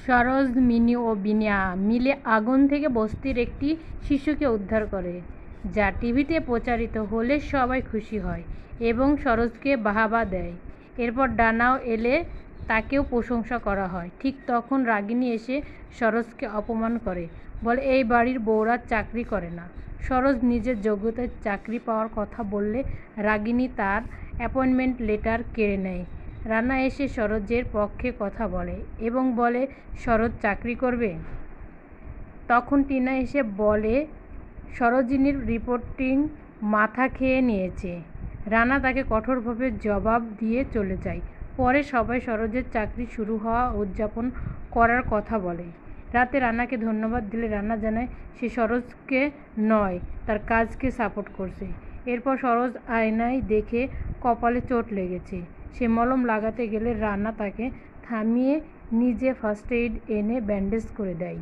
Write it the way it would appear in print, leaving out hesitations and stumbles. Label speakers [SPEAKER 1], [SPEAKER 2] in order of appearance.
[SPEAKER 1] Saroj, mini ও বিনিয়া মিলে আগুন থেকে বস্তির একটি শিশুকে উদ্ধার করে, যা টিভিতে প্রচারিত হলে সবাই খুশি হয় এবং সরোজকে বাহবা দেয়। এরপর ডানাও এলে তাকেও প্রশংসা করা হয়। ঠিক তখন রাগিনী এসে সরোজকে অপমান করে, বলে এই বাড়ির বউরা চাকরি করে না। সরোজ নিজের যোগ্যতায় চাকরি পাওয়ার কথা বললে রাগিনী তার অ্যাপয়েন্টমেন্ট লেটার কেড়ে নেয়। রানা এসে সরোজের পক্ষে কথা বলে এবং বলে সরোজ চাকরি করবে। তখন টিনা এসে বলে সরোজিনীর রিপোর্টিং মাথা খেয়ে নিয়েছে। রানা তাকে কঠোরভাবে জবাব দিয়ে চলে যায়। পরে সবাই সরোজের চাকরি শুরু হওয়া উদযাপন করার কথা বলে। রাতে রানাকে ধন্যবাদ দিলে রানা জানায় সে সরোজকে নয়, তার কাজকে সাপোর্ট করছে। এরপর সরোজ আয়নায় দেখে কপালে চোট লেগেছে। সে মলম লাগাতে গেলে রানা তাকে থামিয়ে নিজে ফার্স্ট এইড এনে ব্যান্ডেজ করে দেয়।